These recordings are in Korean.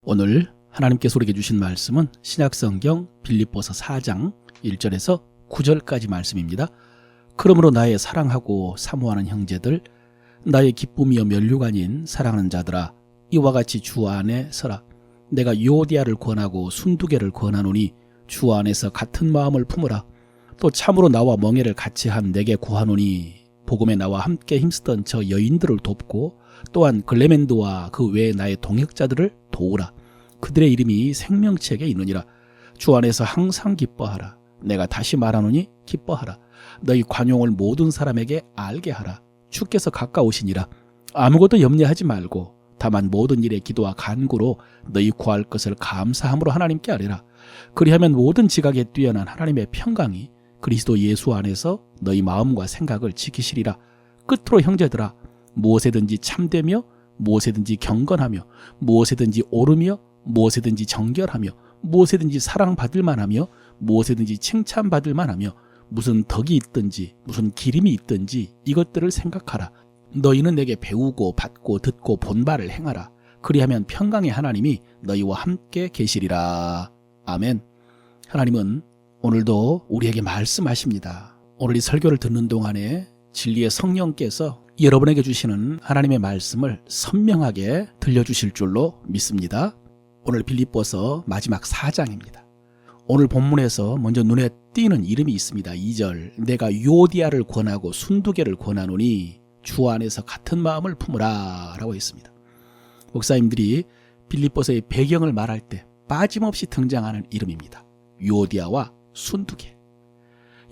오늘 하나님께서 우리에게 주신 말씀은 신약성경 빌립보서 4장 1절에서 9절까지 말씀입니다. 그러므로 나의 사랑하고 사모하는 형제들, 나의 기쁨이요 면류가 아닌 사랑하는 자들아, 이와 같이 주 안에 서라. 내가 유오디아를 권하고 순두개를 권하노니 주 안에서 같은 마음을 품으라. 또 참으로 나와 멍에를 같이 한 내게 구하노니 복음에 나와 함께 힘쓰던 저 여인들을 돕고 또한 글레멘드와 그 외에 나의 동역자들을 도우라. 그들의 이름이 생명책에 있느니라. 주 안에서 항상 기뻐하라. 내가 다시 말하노니 기뻐하라. 너희 관용을 모든 사람에게 알게 하라. 주께서 가까우시니라. 아무것도 염려하지 말고 다만 모든 일에 기도와 간구로 너희 구할 것을 감사함으로 하나님께 아뢰라. 그리하면 모든 지각에 뛰어난 하나님의 평강이 그리스도 예수 안에서 너희 마음과 생각을 지키시리라. 끝으로 형제들아, 무엇에든지 참되며 무엇에든지 경건하며 무엇에든지 옳으며 무엇에든지 정결하며 무엇에든지 사랑받을 만하며 무엇에든지 칭찬받을 만하며 무슨 덕이 있든지 무슨 기림이 있든지 이것들을 생각하라. 너희는 내게 배우고 받고 듣고 본 바를 행하라. 그리하면 평강의 하나님이 너희와 함께 계시리라. 아멘. 하나님은 오늘도 우리에게 말씀하십니다. 오늘 이 설교를 듣는 동안에 진리의 성령께서 여러분에게 주시는 하나님의 말씀을 선명하게 들려주실 줄로 믿습니다. 오늘 빌립보서 마지막 4장입니다. 오늘 본문에서 먼저 눈에 띄는 이름이 있습니다. 2절, 내가 유오디아를 권하고 순두개를 권하노니 주 안에서 같은 마음을 품으라 라고 했습니다. 목사님들이 빌립보서의 배경을 말할 때 빠짐없이 등장하는 이름입니다. 유오디아와 순두개.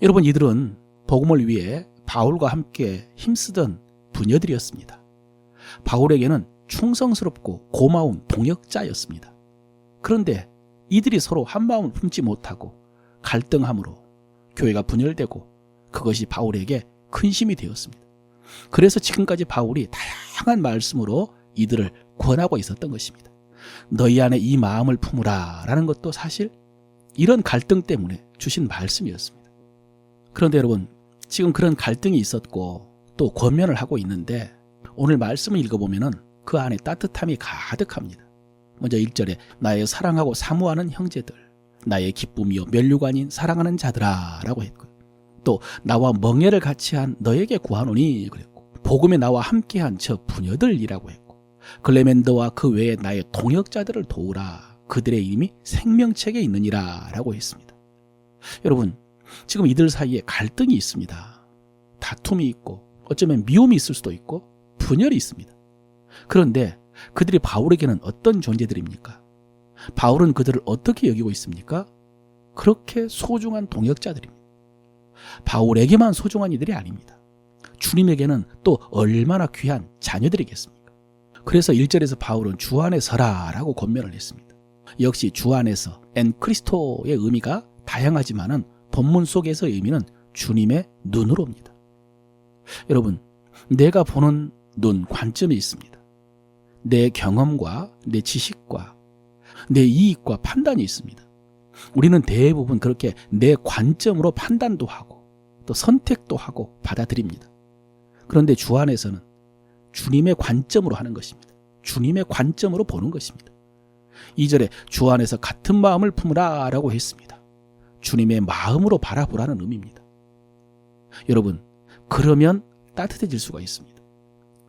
여러분, 이들은 복음을 위해 바울과 함께 힘쓰던 부녀들이었습니다. 바울에게는 충성스럽고 고마운 동역자였습니다. 그런데 이들이 서로 한 마음을 품지 못하고 갈등함으로 교회가 분열되고 그것이 바울에게 근심이 되었습니다. 그래서 지금까지 바울이 다양한 말씀으로 이들을 권하고 있었던 것입니다. 너희 안에 이 마음을 품으라 라는 것도 사실 이런 갈등 때문에 주신 말씀이었습니다. 그런데 여러분, 지금 그런 갈등이 있었고 또 권면을 하고 있는데 오늘 말씀을 읽어보면 그 안에 따뜻함이 가득합니다. 먼저 1절에 나의 사랑하고 사모하는 형제들, 나의 기쁨이요 면류가 아닌 사랑하는 자들아 라고 했고요. 또 나와 멍에를 같이 한 너에게 구하노니 그랬고, 복음에 나와 함께한 저 부녀들이라고 했고, 글레멘드와 그 외에 나의 동역자들을 도우라. 그들의 이름이 생명책에 있느니라 라고 했습니다. 여러분, 지금 이들 사이에 갈등이 있습니다. 다툼이 있고 어쩌면 미움이 있을 수도 있고 분열이 있습니다. 그런데 그들이 바울에게는 어떤 존재들입니까? 바울은 그들을 어떻게 여기고 있습니까? 그렇게 소중한 동역자들입니다. 바울에게만 소중한 이들이 아닙니다. 주님에게는 또 얼마나 귀한 자녀들이겠습니까? 그래서 1절에서 바울은 주 안에 서라 라고 권면을 했습니다. 역시 주 안에서 엔크리스토의 의미가 다양하지만은 본문 속에서의 의미는 주님의 눈으로입니다. 여러분, 내가 보는 눈, 관점이 있습니다. 내 경험과 내 지식과 내 이익과 판단이 있습니다. 우리는 대부분 그렇게 내 관점으로 판단도 하고 또 선택도 하고 받아들입니다. 그런데 주 안에서는 주님의 관점으로 하는 것입니다. 주님의 관점으로 보는 것입니다. 2절에 주 안에서 같은 마음을 품으라 라고 했습니다. 주님의 마음으로 바라보라는 의미입니다. 여러분, 그러면 따뜻해질 수가 있습니다.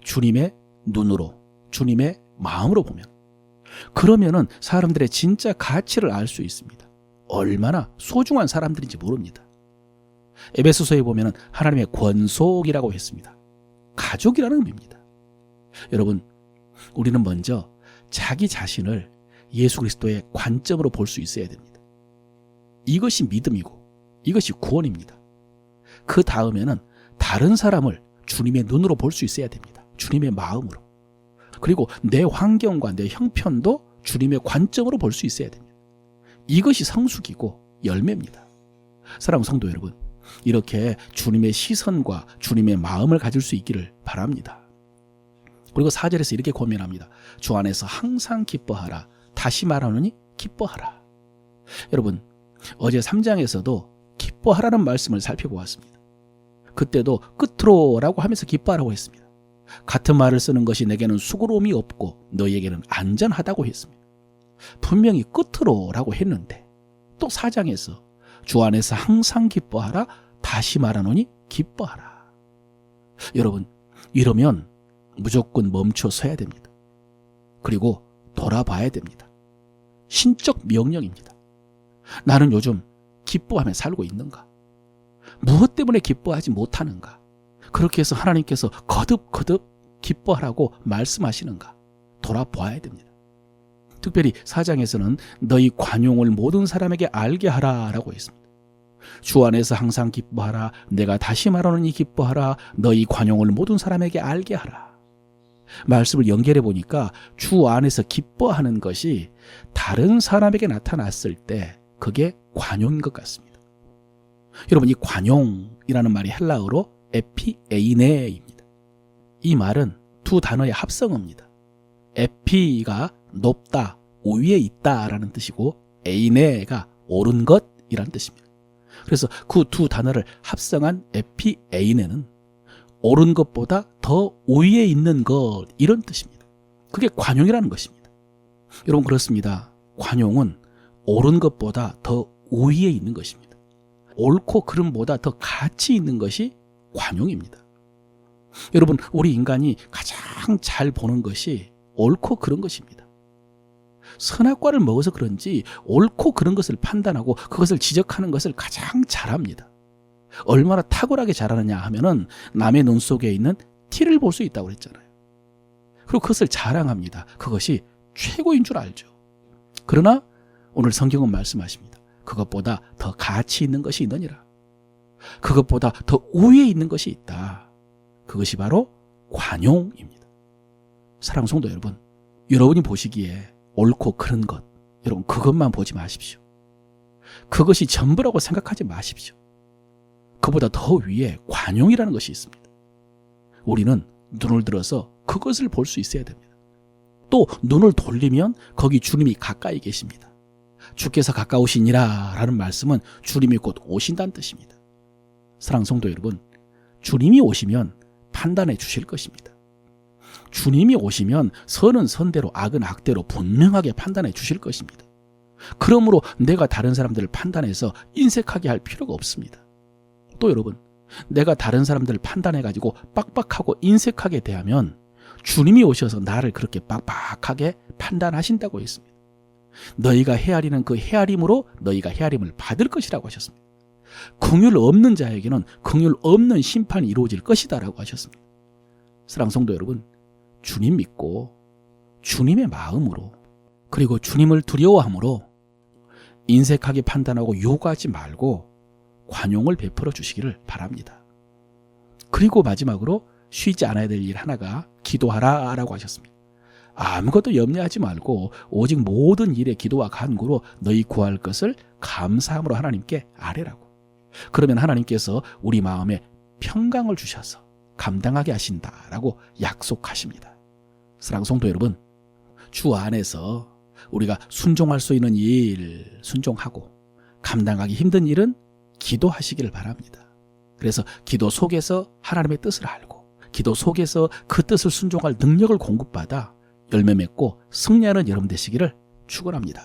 주님의 눈으로, 주님의 마음으로 보면. 그러면은 사람들의 진짜 가치를 알 수 있습니다. 얼마나 소중한 사람들인지 모릅니다. 에베소서에 보면은 하나님의 권속이라고 했습니다. 가족이라는 의미입니다. 여러분, 우리는 먼저 자기 자신을 예수 그리스도의 관점으로 볼 수 있어야 됩니다. 이것이 믿음이고 이것이 구원입니다. 그 다음에는 다른 사람을 주님의 눈으로 볼 수 있어야 됩니다. 주님의 마음으로. 그리고 내 환경과 내 형편도 주님의 관점으로 볼 수 있어야 됩니다. 이것이 성숙이고 열매입니다. 사랑하는 성도 여러분, 이렇게 주님의 시선과 주님의 마음을 가질 수 있기를 바랍니다. 그리고 4절에서 이렇게 권면합니다. 주 안에서 항상 기뻐하라. 다시 말하노니 기뻐하라. 여러분, 어제 3장에서도 기뻐하라는 말씀을 살펴보았습니다. 그때도 끝으로라고 하면서 기뻐하라고 했습니다. 같은 말을 쓰는 것이 내게는 수고로움이 없고 너희에게는 안전하다고 했습니다. 분명히 끝으로라고 했는데 또 4장에서 주 안에서 항상 기뻐하라 다시 말하노니 기뻐하라. 여러분, 이러면 무조건 멈춰 서야 됩니다. 그리고 돌아봐야 됩니다. 신적 명령입니다. 나는 요즘 기뻐하며 살고 있는가? 무엇 때문에 기뻐하지 못하는가? 그렇게 해서 하나님께서 거듭거듭 기뻐하라고 말씀하시는가? 돌아봐야 됩니다. 특별히 4장에서는 너희 관용을 모든 사람에게 알게 하라라고 했습니다. 주 안에서 항상 기뻐하라. 내가 다시 말하노니 기뻐하라. 너희 관용을 모든 사람에게 알게 하라. 말씀을 연결해 보니까 주 안에서 기뻐하는 것이 다른 사람에게 나타났을 때 그게 관용인 것 같습니다. 여러분, 이 관용이라는 말이 헬라어로 에피에이네입니다. 이 말은 두 단어의 합성어입니다. 에피가 높다, 우위에 있다라는 뜻이고 에이네가 옳은 것이라는 뜻입니다. 그래서 그 두 단어를 합성한 에피에이네는 옳은 것보다 더 우위에 있는 것, 이런 뜻입니다. 그게 관용이라는 것입니다. 여러분, 그렇습니다. 관용은 옳은 것보다 더 우위에 있는 것입니다. 옳고 그름보다 더 가치 있는 것이 관용입니다. 여러분, 우리 인간이 가장 잘 보는 것이 옳고 그런 것입니다. 선악과를 먹어서 그런지 옳고 그런 것을 판단하고 그것을 지적하는 것을 가장 잘합니다. 얼마나 탁월하게 잘하느냐 하면은 남의 눈 속에 있는 티를 볼 수 있다고 그랬잖아요. 그리고 그것을 자랑합니다. 그것이 최고인 줄 알죠. 그러나 오늘 성경은 말씀하십니다. 그것보다 더 가치 있는 것이 있느니라. 그것보다 더 우위에 있는 것이 있다. 그것이 바로 관용입니다. 사랑하는 성도 여러분, 여러분이 보시기에 옳고 그른 것, 여러분 그것만 보지 마십시오. 그것이 전부라고 생각하지 마십시오. 그보다 더 위에 관용이라는 것이 있습니다. 우리는 눈을 들어서 그것을 볼 수 있어야 됩니다. 또 눈을 돌리면 거기 주님이 가까이 계십니다. 주께서 가까우시니라 라는 말씀은 주님이 곧 오신다는 뜻입니다. 사랑하는 성도 여러분, 주님이 오시면 판단해 주실 것입니다. 주님이 오시면 선은 선대로 악은 악대로 분명하게 판단해 주실 것입니다. 그러므로 내가 다른 사람들을 판단해서 인색하게 할 필요가 없습니다. 또 여러분, 내가 다른 사람들을 판단해가지고 빡빡하고 인색하게 대하면 주님이 오셔서 나를 그렇게 빡빡하게 판단하신다고 했습니다. 너희가 헤아리는 그 헤아림으로 너희가 헤아림을 받을 것이라고 하셨습니다. 긍휼 없는 자에게는 긍휼 없는 심판이 이루어질 것이다 라고 하셨습니다. 사랑하는 성도 여러분, 주님 믿고 주님의 마음으로 그리고 주님을 두려워함으로 인색하게 판단하고 요구하지 말고 관용을 베풀어 주시기를 바랍니다. 그리고 마지막으로 쉬지 않아야 될 일 하나가 기도하라 라고 하셨습니다. 아무것도 염려하지 말고 오직 모든 일에 기도와 간구로 너희 구할 것을 감사함으로 하나님께 아뢰라고. 그러면 하나님께서 우리 마음에 평강을 주셔서 감당하게 하신다라고 약속하십니다. 사랑하는 성도 여러분, 주 안에서 우리가 순종할 수 있는 일 순종하고 감당하기 힘든 일은 기도하시기를 바랍니다. 그래서 기도 속에서 하나님의 뜻을 알고 기도 속에서 그 뜻을 순종할 능력을 공급받아 열매 맺고 승리하는 여러분 되시기를 축원합니다.